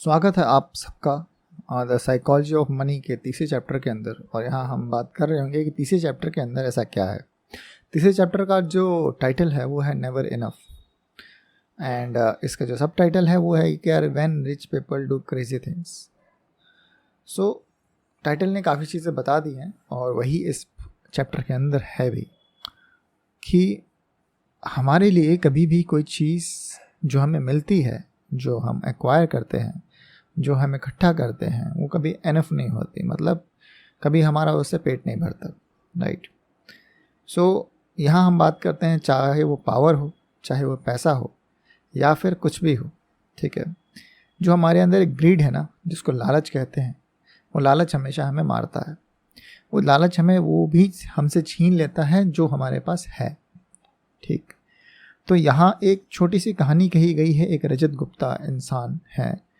स्वागत है आप सबका द साइकोलॉजी ऑफ मनी के तीसरे चैप्टर के अंदर। और यहाँ हम बात कर रहे होंगे कि तीसरे चैप्टर के अंदर ऐसा क्या है। तीसरे चैप्टर का जो टाइटल है वो है नेवर इनफ, एंड इसका जो सब टाइटल है वो है कि यार when rich people do crazy things. So title ने काफ़ी चीज़ें बता दी हैं और वही इस चैप्टर के अंदर है भी कि हमारे लिए कभी भी कोई चीज़ जो हमें मिलती है, जो हम एक्वायर करते हैं, जो हम इकट्ठा करते हैं, वो कभी एनफ नहीं होती। मतलब कभी हमारा उससे पेट नहीं भरता, राइट। सो यहाँ हम बात करते हैं, चाहे वो पावर हो, चाहे वो पैसा हो, या फिर कुछ भी हो, ठीक है। जो हमारे अंदर एक ग्रीड है ना, जिसको लालच कहते हैं, वो लालच हमेशा हमें मारता है। वो लालच हमें वो भी हमसे छीन लेता है जो हमारे पास है, ठीक। तो यहाँ एक छोटी सी कहानी कही गई है। एक रजत गुप्ता इंसान है,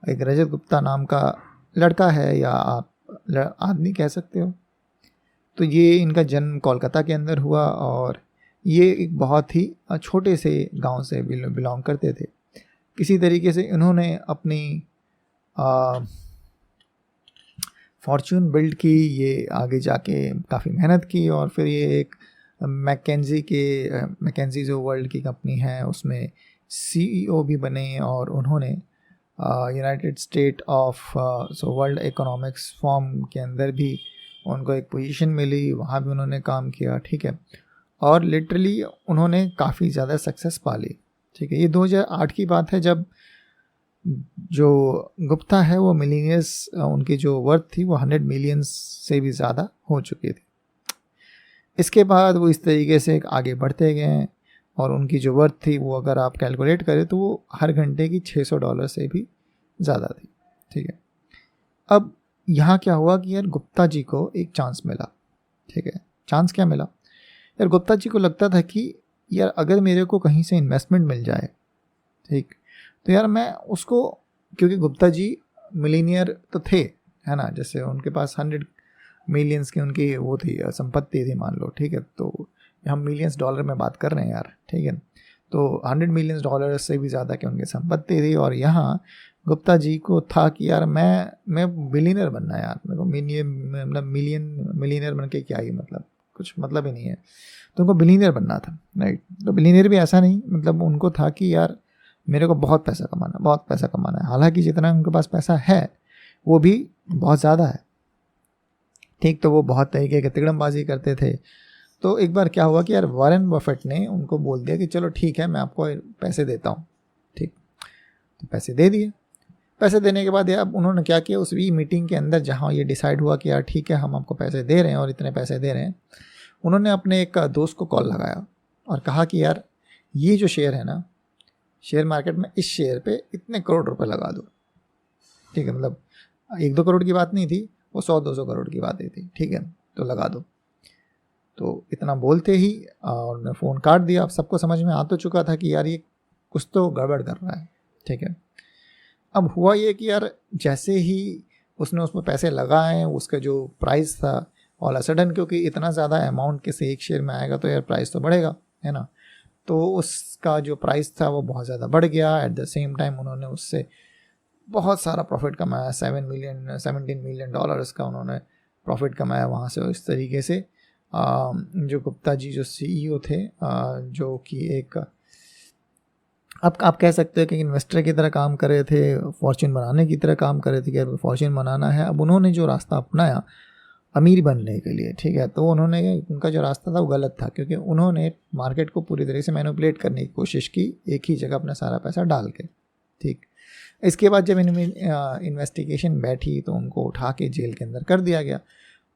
एक रजत गुप्ता नाम का लड़का है, या आप आदमी कह सकते हो। तो ये इनका जन्म कोलकाता के अंदर हुआ और ये एक बहुत ही छोटे से गांव से बिलोंग करते थे। किसी तरीके से इन्होंने अपनी फॉर्च्यून बिल्ड की, ये आगे जाके काफ़ी मेहनत की और फिर ये एक मैकेंजी जो वर्ल्ड की कंपनी है उसमें CEO भी बने और उन्होंने United state of world economics form के अंदर भी उनको एक पोजीशन मिली, वहाँ भी उन्होंने काम किया, ठीक है। और लिटरली उन्होंने काफ़ी ज़्यादा सक्सेस पा ली, ठीक है। ये 2008 की बात है जब जो गुप्ता है वो मिलीनियर्स, उनकी जो वर्थ थी वो 100 मिलियन से भी ज़्यादा हो चुकी थी। इसके बाद वो इस तरीके से आगे बढ़ते गए और उनकी जो वर्थ थी वो अगर आप कैलकुलेट करें तो वो हर घंटे की $600 से भी ज़्यादा थी, ठीक है। अब यहाँ क्या हुआ कि यार गुप्ता जी को एक चांस मिला, ठीक है। चांस क्या मिला यार, गुप्ता जी को लगता था कि यार अगर मेरे को कहीं से इन्वेस्टमेंट मिल जाए, ठीक, तो यार मैं उसको, क्योंकि गुप्ता जी मिलीनियर तो थे, है ना, जैसे उनके पास 100 मिलियंस की उनकी वो थी, संपत्ति थी मान लो, ठीक है। तो हम मिलियंस डॉलर में बात कर रहे हैं यार, ठीक है। तो 100 मिलियन डॉलर से भी ज़्यादा की उनकी संपत्ति थी और यहाँ गुप्ता जी को था कि यार मैं बिलियनर बनना है यार, मेरे को मतलब मिलियनर बन के क्या ही मतलब, कुछ मतलब ही नहीं है। तो उनको बिलियनर बनना था, राइट। तो बिलियनर भी ऐसा नहीं, मतलब उनको था कि यार मेरे को बहुत पैसा कमाना है। हालांकि जितना उनके पास पैसा है वो भी बहुत ज़्यादा है, ठीक। तो वो बहुत तरीके के तिकड़मबाजी करते थे। तो एक बार क्या हुआ कि यार वॉरेन बफेट ने उनको बोल दिया कि चलो ठीक है मैं आपको पैसे देता हूँ, ठीक। तो पैसे दे दिए। पैसे देने के बाद यार उन्होंने क्या किया, उस मीटिंग के अंदर जहाँ ये डिसाइड हुआ कि यार ठीक है हम आपको पैसे दे रहे हैं और इतने पैसे दे रहे हैं, उन्होंने अपने एक दोस्त को कॉल लगाया और कहा कि यार ये जो शेयर है ना, शेयर मार्केट में इस शेयर पे इतने करोड़ रुपए लगा दो, ठीक है। मतलब 1-2 करोड़ की बात नहीं थी, वो 100-200 करोड़ की बात थी, ठीक है। तो लगा दो। तो इतना बोलते ही उन्होंने फ़ोन काट दिया। अब सबको समझ में आ तो चुका था कि यार ये कुछ तो गड़बड़ कर रहा है, ठीक है। अब हुआ ये कि यार जैसे ही उसने उसमें पैसे लगाए, उसका जो प्राइस था ऑल सडन, क्योंकि इतना ज़्यादा अमाउंट किसी एक शेयर में आएगा तो यार प्राइस तो बढ़ेगा, है ना। तो उसका जो प्राइस था वो बहुत ज़्यादा बढ़ गया। एट द सेम टाइम उन्होंने उससे बहुत सारा प्रॉफिट कमाया, $17 मिलियन का उन्होंने प्रॉफिट कमाया वहाँ से। इस तरीके से जो गुप्ता जी जो CEO थे, जो कि एक आप कह सकते हैं कि इन्वेस्टर की तरह काम कर रहे थे, फॉर्च्यून बनाने की तरह काम कर रहे थे कि फॉर्च्यून बनाना है। अब उन्होंने जो रास्ता अपनाया अमीर बनने के लिए, ठीक है, तो उनका जो रास्ता था वो गलत था, क्योंकि उन्होंने मार्केट को पूरी तरह से मैनिपुलेट करने की कोशिश की, एक ही जगह अपना सारा पैसा डाल के, ठीक। इसके बाद जब इन्वेस्टिगेशन बैठी तो उनको उठा के जेल के अंदर कर दिया गया,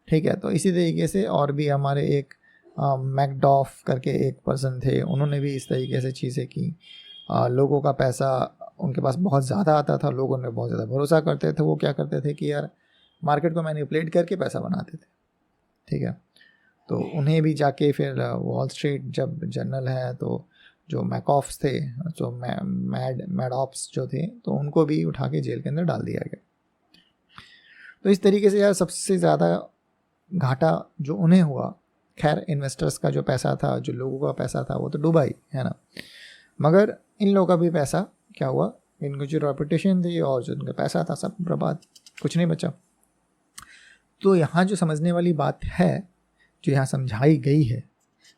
ठीक है। तो इसी तरीके से और भी हमारे एक मैकडॉफ करके एक पर्सन थे, उन्होंने भी इस तरीके से चीज़ें की। लोगों का पैसा उनके पास बहुत ज़्यादा आता था, लोगों ने बहुत ज़्यादा भरोसा करते थे। वो क्या करते थे कि यार मार्केट को मैनिपुलेट करके पैसा बनाते थे, ठीक है। तो उन्हें भी जाके फिर वॉल स्ट्रीट जब जर्नल है, तो जो मैकऑफ्स थे, जो मैडऑप्स जो थे, तो उनको भी उठा के जेल के अंदर डाल दिया गया। तो इस तरीके से यार सबसे ज़्यादा घाटा जो उन्हें हुआ, खैर इन्वेस्टर्स का जो पैसा था, जो लोगों का पैसा था, वो तो डूबा ही, है ना। मगर इन लोगों का भी पैसा क्या हुआ, इनको जो रेपुटेशन थी और जो उनका पैसा था सब बर्बाद, कुछ नहीं बचा। तो यहाँ जो समझने वाली बात है, जो यहाँ समझाई गई है,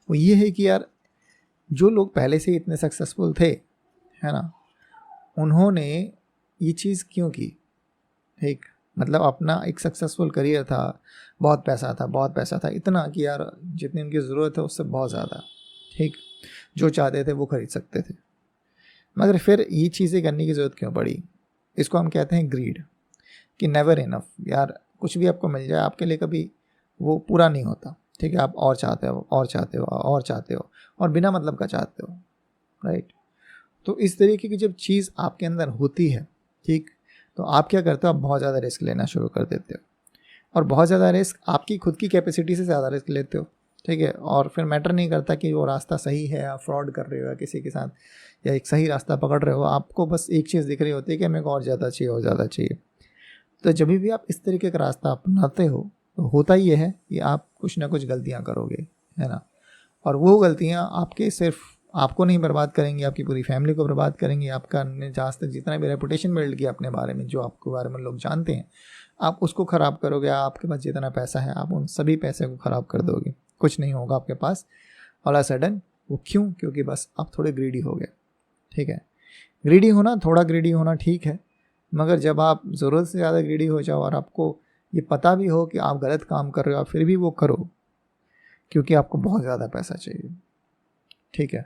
वो ये है कि यार जो लोग पहले से इतने सक्सेसफुल थे, है ना, उन्होंने ये चीज़ क्यों की? ठीक, मतलब अपना एक सक्सेसफुल करियर था, बहुत पैसा था, इतना कि यार जितनी उनकी ज़रूरत है उससे बहुत ज़्यादा, ठीक, जो चाहते थे वो खरीद सकते थे। मगर फिर ये चीज़ें करने की ज़रूरत क्यों पड़ी? इसको हम कहते हैं ग्रीड, कि नेवर इनफ। यार कुछ भी आपको मिल जाए आपके लिए कभी वो पूरा नहीं होता, ठीक है, आप और चाहते हो और चाहते हो और चाहते हो और बिना मतलब का चाहते हो, राइट। तो इस तरीके की जब चीज़ आपके अंदर होती है, ठीक, तो आप क्या करते हो? आप बहुत ज़्यादा रिस्क लेना शुरू कर देते हो, और बहुत ज़्यादा रिस्क आपकी खुद की कैपेसिटी से ज़्यादा रिस्क लेते हो, ठीक है। और फिर मैटर नहीं करता कि वो रास्ता सही है, आप फ्रॉड कर रहे हो या किसी के साथ, या एक सही रास्ता पकड़ रहे हो, आपको बस एक चीज़ दिख रही होती है कि मेरे को और ज़्यादा चाहिए, और ज़्यादा चाहिए। तो जब भी आप इस तरीके का रास्ता अपनाते हो तो होता ही है कि आप कुछ ना कुछ गलतियाँ करोगे, है ना, और वो गलतियाँ आपके सिर्फ आपको नहीं बर्बाद करेंगी, आपकी पूरी फैमिली को बर्बाद करेंगी। आपका जहाँ तक जितना भी रेपुटेशन बिल्ड किया अपने बारे में, जो आपके बारे में लोग जानते हैं, आप उसको ख़राब करोगे। आपके पास जितना पैसा है आप उन सभी पैसे को ख़राब कर दोगे, कुछ नहीं होगा आपके पास ऑल ऑफ सडन। वो क्यों? क्योंकि बस आप थोड़े ग्रीडी हो गए, ठीक है। ग्रीडी होना, थोड़ा ग्रीडी होना ठीक है, मगर जब आप ज़रूरत से ज़्यादा ग्रीडी हो जाओ और आपको ये पता भी हो कि आप गलत काम कर रहे हो, आप फिर भी वो करो क्योंकि आपको बहुत ज़्यादा पैसा चाहिए, ठीक है।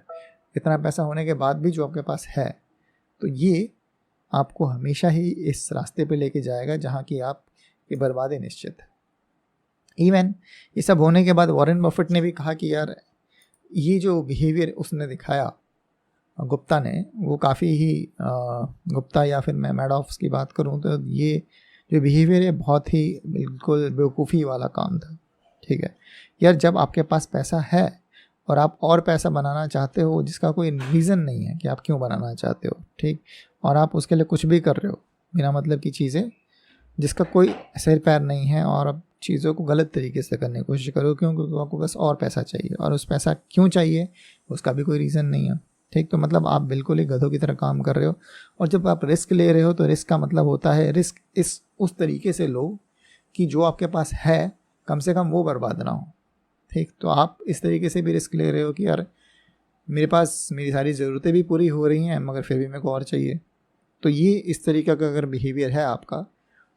इतना पैसा होने के बाद भी जो आपके पास है, तो ये आपको हमेशा ही इस रास्ते पे लेके जाएगा जहाँ की आपकी बर्बादी निश्चित है। इवन ये सब होने के बाद वॉरेन बफेट ने भी कहा कि यार ये जो बिहेवियर उसने दिखाया, गुप्ता ने, वो काफ़ी ही गुप्ता या फिर मैं मैडॉफ्स की बात करूँ तो ये जो बिहेवियर है बहुत ही बिल्कुल बेवकूफ़ी वाला काम था, ठीक है। यार जब आपके पास पैसा है और आप और पैसा बनाना चाहते हो जिसका कोई रीज़न नहीं है कि आप क्यों बनाना चाहते हो, ठीक, और आप उसके लिए कुछ भी कर रहे हो बिना मतलब की चीज़ें जिसका कोई सिर पैर नहीं है, और आप चीज़ों को गलत तरीके से करने की कोशिश करो, क्यों? क्योंकि आपको बस और पैसा चाहिए, और उस पैसा क्यों चाहिए उसका भी कोई रीज़न नहीं है, ठीक। तो मतलब आप बिल्कुल ही गधों की तरह काम कर रहे हो। और जब आप रिस्क ले रहे हो तो रिस्क का मतलब होता है रिस्क उस तरीके से लो कि जो आपके पास है कम से कम वो बर्बाद ना हो, ठीक। तो आप इस तरीके से भी रिस्क ले रहे हो कि यार मेरे पास मेरी सारी ज़रूरतें भी पूरी हो रही हैं मगर फिर भी मेरे को और चाहिए। तो ये इस तरीके का अगर बिहेवियर है आपका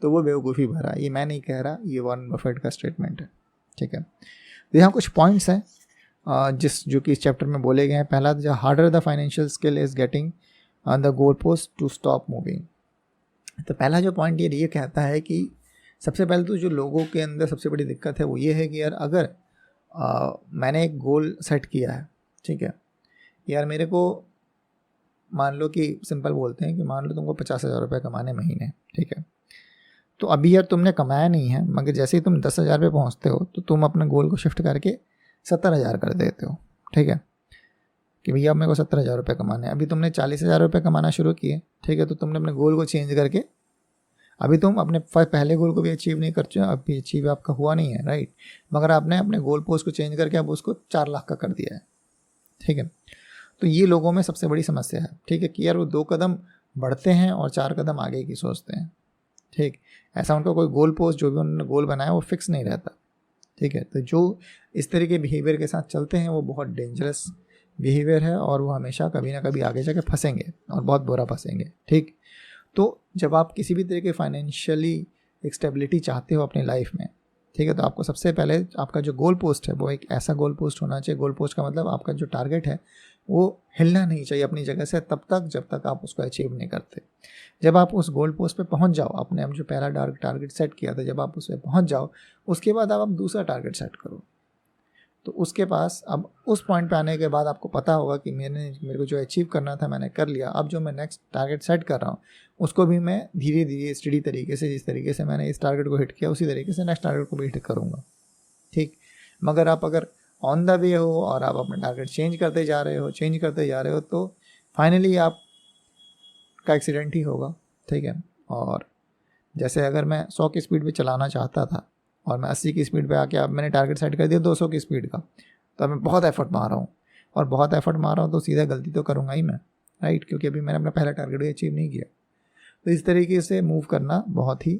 तो वो बेवकूफ़ी भरा है। ये मैं नहीं कह रहा, ये वॉरेन बफेट का स्टेटमेंट है, ठीक है। तो यहाँ कुछ पॉइंट्स हैं जो कि इस चैप्टर में बोले गए हैं। पहला, the harder the financial skill is getting the goal post to stop moving. तो पहला जो पॉइंट ये कहता है कि सबसे पहले तो जो लोगों के अंदर सबसे बड़ी दिक्कत है वो ये है कि यार अगर मैंने एक गोल सेट किया है, ठीक है, यार मेरे को मान लो कि सिंपल बोलते हैं कि मान लो तुमको 50,000 रुपये कमाने महीने, ठीक है। तो अभी यार तुमने कमाया नहीं है, मगर जैसे ही तुम 10,000 पे पहुँचते हो तो तुम अपने गोल को शिफ्ट करके 70,000 कर देते हो, ठीक है, कि भैया अब मेरे को 70,000 रुपये कमाने हैं। अभी तुमने 40,000 रुपये कमाना शुरू किए, ठीक है, तो तुमने अपने गोल को चेंज करके अभी तुम अपने पहले गोल को भी अचीव नहीं कर चुके, अभी अचीव आपका हुआ नहीं है, राइट, मगर आपने अपने गोल पोस्ट को चेंज करके अब उसको 4 लाख का कर दिया है, ठीक है। तो ये लोगों में सबसे बड़ी समस्या है, ठीक है, कि यार वो 2 कदम बढ़ते हैं और 4 कदम आगे की सोचते हैं, ठीक। ऐसा उनका कोई गोल पोस्ट जो भी उन्होंने गोल बनाया वो फिक्स नहीं रहता, ठीक है। तो जो इस तरह के बिहेवियर के साथ चलते हैं वो बहुत डेंजरस बिहेवियर है और वो हमेशा कभी ना कभी आगे जाके फंसेंगे और बहुत बुरा फंसेंगे, ठीक। तो जब आप किसी भी तरह के फाइनेंशियली एक स्टेबिलिटी चाहते हो अपनी लाइफ में, ठीक है, तो आपको सबसे पहले आपका जो गोल पोस्ट है वो एक ऐसा गोल पोस्ट होना चाहिए। गोल पोस्ट का मतलब आपका जो टारगेट है वो हिलना नहीं चाहिए अपनी जगह से तब तक जब तक आप उसको अचीव नहीं करते। जब आप उस गोल पोस्ट पे पहुंच जाओ, आपने जो पहला टारगेट सेट किया था, जब आप उस पर पहुँच जाओ उसके बाद आप दूसरा टारगेट सेट करो। तो उसके पास अब उस पॉइंट पे आने के बाद आपको पता होगा कि मेरे को जो अचीव करना था मैंने कर लिया। अब जो मैं नेक्स्ट टारगेट सेट कर रहा हूँ उसको भी मैं धीरे धीरे स्टडी तरीके से, जिस तरीके से मैंने इस टारगेट को हिट किया उसी तरीके से नेक्स्ट टारगेट को भी हिट करूँगा, ठीक। मगर आप अगर ऑन द वे हो और आप अपना टारगेट चेंज करते जा रहे हो तो फाइनली आप का एक्सीडेंट ही होगा, ठीक है। और जैसे अगर मैं 100 की स्पीड पे चलाना चाहता था और मैं 80 की स्पीड पे आके अब मैंने टारगेट सेट कर दिया 200 की स्पीड का, तो अब मैं बहुत एफर्ट मार रहा हूँ और बहुत एफर्ट मार रहा हूँ तो सीधा गलती तो करूँगा ही मैं, राइट, क्योंकि अभी मैंने अपना पहला टारगेट भी अचीव नहीं किया। तो इस तरीके से मूव करना बहुत ही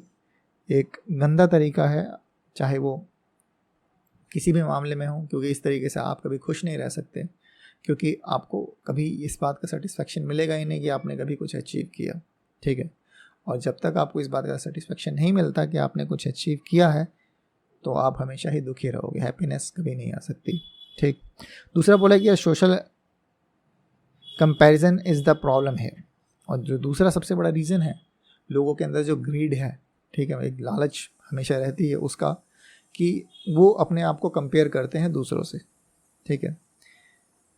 एक गंदा तरीका है, चाहे वो किसी भी मामले में हो, क्योंकि इस तरीके से आप कभी खुश नहीं रह सकते, क्योंकि आपको कभी इस बात का सेटिस्फेक्शन मिलेगा ही नहीं कि आपने कभी कुछ अचीव किया, ठीक है। और जब तक आपको इस बात का सेटिस्फेक्शन नहीं मिलता कि आपने कुछ अचीव किया है, तो आप हमेशा ही दुखी रहोगे, हैप्पीनेस कभी नहीं आ सकती, ठीक। दूसरा बोला कि social comparison is the problem है। और जो दूसरा सबसे बड़ा रीज़न है लोगों के अंदर जो ग्रीड है, ठीक है, एक लालच हमेशा रहती है उसका, कि वो अपने आप को कंपेयर करते हैं दूसरों से, ठीक है।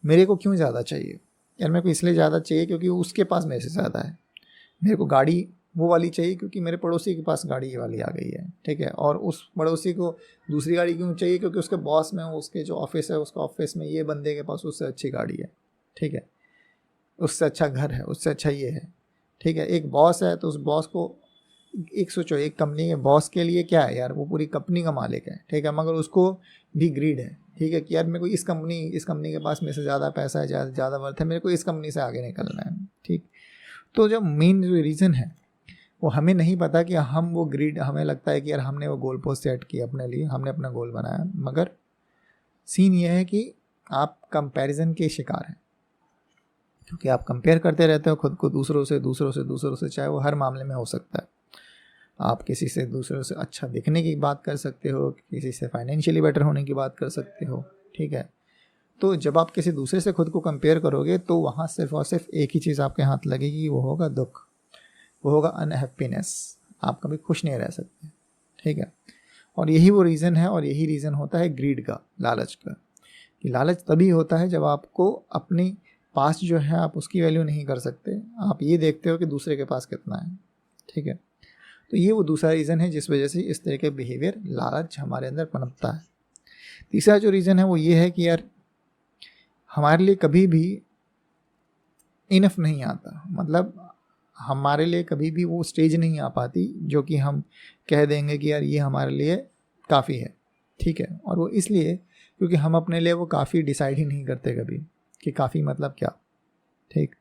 मेरे को क्यों ज़्यादा चाहिए यार, मेरे को इसलिए ज़्यादा चाहिए क्योंकि उसके पास मेरे से ज़्यादा है। मेरे को गाड़ी वो वाली चाहिए क्योंकि मेरे पड़ोसी के पास गाड़ी ये वाली आ गई है, ठीक है। और उस पड़ोसी को दूसरी गाड़ी क्यों चाहिए, क्योंकि उसके बॉस में, उसके जो ऑफिस है उसका ऑफिस में ये बंदे के पास उससे अच्छी गाड़ी है, ठीक है, उससे अच्छा घर है, उससे अच्छा ये है, ठीक है। एक बॉस है तो उस बॉस को, एक सोचो, एक कंपनी के बॉस के लिए क्या है यार, वो पूरी कंपनी का मालिक है, ठीक है, मगर उसको भी ग्रीड है, ठीक है, कि यार मेरे को इस कंपनी के पास मेरे से ज़्यादा पैसा है, ज़्यादा वर्थ है, मेरे को इस कंपनी से आगे निकलना है, ठीक। तो जो मेन जो रीज़न है वो हमें नहीं पता कि हम वो ग्रीड, हमें लगता है कि यार हमने वो गोल पोस्ट सेट किया अपने लिए, हमने अपना गोल बनाया, मगर सीन ये है कि आप कंपैरिजन के शिकार हैं, क्योंकि आप कंपेयर करते रहते हो खुद को दूसरों से, चाहे वो हर मामले में हो सकता है। आप किसी से दूसरों से अच्छा दिखने की बात कर सकते हो, किसी से फाइनेंशियली बेटर होने की बात कर सकते हो, ठीक है। तो जब आप किसी दूसरे से खुद को कंपेयर करोगे तो वहाँ सिर्फ और सिर्फ एक ही चीज़ आपके हाथ लगेगी, वो होगा दुख, वो होगा अनहैप्पीनेस। आप कभी खुश नहीं रह सकते, ठीक है। और यही वो रीज़न है, और यही रीज़न होता है ग्रीड का, लालच का, कि लालच तभी होता है जब आपको अपनी पास जो है आप उसकी वैल्यू नहीं कर सकते, आप ये देखते हो कि दूसरे के पास कितना है, ठीक है। तो ये वो दूसरा रीज़न है जिस वजह से इस तरह के बिहेवियर, लालच हमारे अंदर पनपता है। तीसरा जो रीज़न है वो ये है कि यार हमारे लिए कभी भी इनफ नहीं आता, मतलब हमारे लिए कभी भी वो स्टेज नहीं आ पाती जो कि हम कह देंगे कि यार ये हमारे लिए काफ़ी है, ठीक है। और वो इसलिए क्योंकि हम अपने लिए वो काफ़ी डिसाइड ही नहीं करते कभी कि काफ़ी मतलब क्या, ठीक।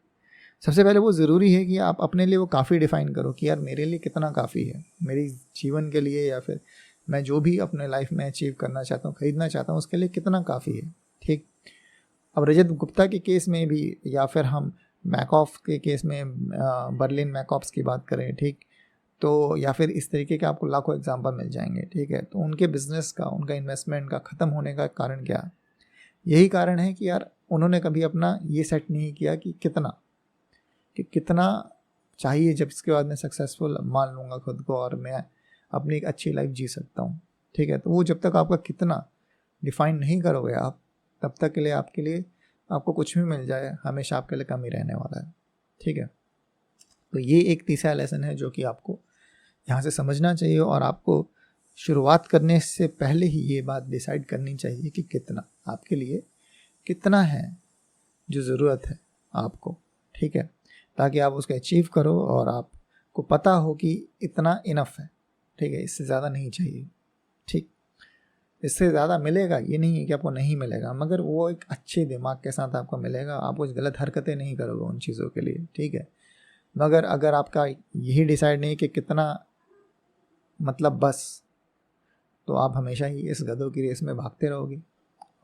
सबसे पहले वो ज़रूरी है कि आप अपने लिए वो काफ़ी डिफ़ाइन करो कि यार मेरे लिए कितना काफ़ी है, मेरी जीवन के लिए, या फिर मैं जो भी अपने लाइफ में अचीव करना चाहता हूँ, ख़रीदना चाहता हूँ, उसके लिए कितना काफ़ी है, ठीक। अब रजत गुप्ता के केस में भी, या फिर हम मैकऑफ के केस में बर्लिन मैकऑफ्स की बात करें, ठीक, तो या फिर इस तरीके के आपको लाखों एग्जाम्पल मिल जाएंगे, ठीक है। तो उनके बिजनेस का, उनका इन्वेस्टमेंट का ख़त्म होने का कारण क्या है? यही कारण है कि यार उन्होंने कभी अपना ये सेट नहीं किया कि कितना चाहिए, जब इसके बाद मैं सक्सेसफुल मान लूँगा खुद को और मैं अपनी एक अच्छी लाइफ जी सकता हूँ, ठीक है। तो वो जब तक आपका कितना डिफाइन नहीं करोगे आप, तब तक के लिए आपको कुछ भी मिल जाए हमेशा आपके लिए कम ही रहने वाला है, ठीक है। तो ये एक तीसरा लेसन है जो कि आपको यहाँ से समझना चाहिए, और आपको शुरुआत करने से पहले ही ये बात डिसाइड करनी चाहिए कि कितना आपके लिए कितना है जो ज़रूरत है आपको, ठीक है, ताकि आप उसको अचीव करो और आपको पता हो कि इतना इनफ है, ठीक है, इससे ज़्यादा नहीं चाहिए, ठीक। इससे ज़्यादा मिलेगा ये नहीं है कि आपको नहीं मिलेगा, मगर वो एक अच्छे दिमाग के साथ आपको मिलेगा, आप कुछ गलत हरकतें नहीं करोगे उन चीज़ों के लिए, ठीक है। मगर अगर आपका यही डिसाइड नहीं कि कितना मतलब बस, तो आप हमेशा ही इस गधों की रेस में भागते रहोगे,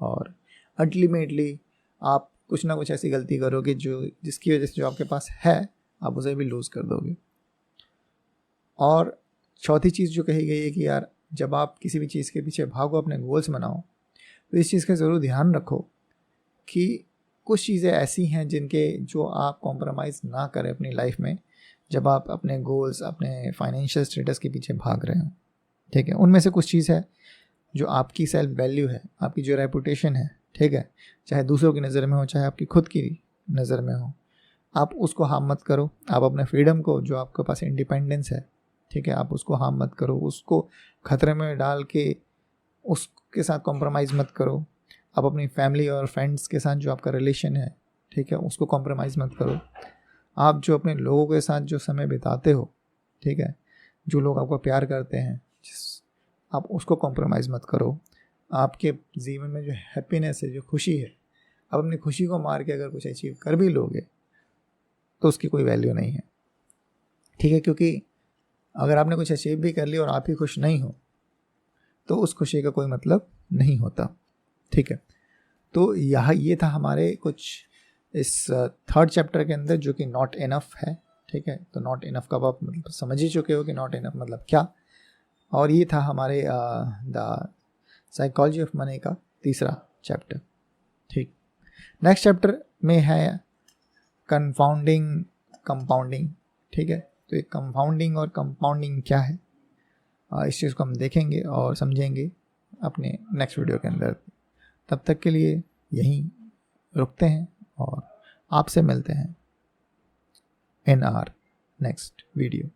और अल्टीमेटली आप कुछ ना कुछ ऐसी गलती करोगे जिसकी वजह से जो आपके पास है आप उसे भी लूज़ कर दोगे। और चौथी चीज़ जो कही गई है कि यार जब आप किसी भी चीज़ के पीछे भागो, अपने गोल्स बनाओ, तो इस चीज़ का ज़रूर ध्यान रखो कि कुछ चीज़ें ऐसी हैं जो आप कॉम्प्रोमाइज़ ना करें अपनी लाइफ में, जब आप अपने गोल्स, अपने फाइनेंशियल स्टेटस के पीछे भाग रहे हो, ठीक है। उनमें से कुछ चीज़ है जो आपकी सेल्फ वैल्यू है, आपकी जो रेपुटेशन है, ठीक है, चाहे दूसरों की नज़र में हो, चाहे आपकी खुद की नज़र में हो, आप उसको हार्म मत करो। आप अपने फ्रीडम को, जो आपके पास इंडिपेंडेंस है, ठीक है, आप उसको हार्म मत करो, उसको खतरे में डाल के उसके साथ कॉम्प्रोमाइज़ मत करो। आप अपनी फैमिली और फ्रेंड्स के साथ जो आपका रिलेशन है, ठीक है, उसको कॉम्प्रोमाइज़ मत करो। आप जो अपने लोगों के साथ जो समय बिताते हो, ठीक है, जो लोग आपको प्यार करते हैं, आप उसको कॉम्प्रोमाइज़ मत करो। आपके जीवन में जो हैप्पीनेस है, जो खुशी है, आप अपनी खुशी को मार के अगर कुछ अचीव कर भी लोगे तो उसकी कोई वैल्यू नहीं है, ठीक है। क्योंकि अगर आपने कुछ अचीव भी कर लिया और आप ही खुश नहीं हो तो उस खुशी का कोई मतलब नहीं होता, ठीक है। तो ये था हमारे कुछ इस थर्ड चैप्टर के अंदर, जो कि नॉट इनफ है, ठीक है। तो नॉट इनफ का आप मतलब समझ ही चुके हो कि नॉट इनफ मतलब क्या। और ये था हमारे द साइकोलॉजी ऑफ मनी का तीसरा चैप्टर, ठीक। नेक्स्ट चैप्टर में है कंपाउंडिंग, कंपाउंडिंग, ठीक है। तो ये कंपाउंडिंग और कंपाउंडिंग क्या है, इस चीज़ को हम देखेंगे और समझेंगे अपने नेक्स्ट वीडियो के अंदर। तब तक के लिए यहीं रुकते हैं और आपसे मिलते हैं इन आवर नेक्स्ट वीडियो।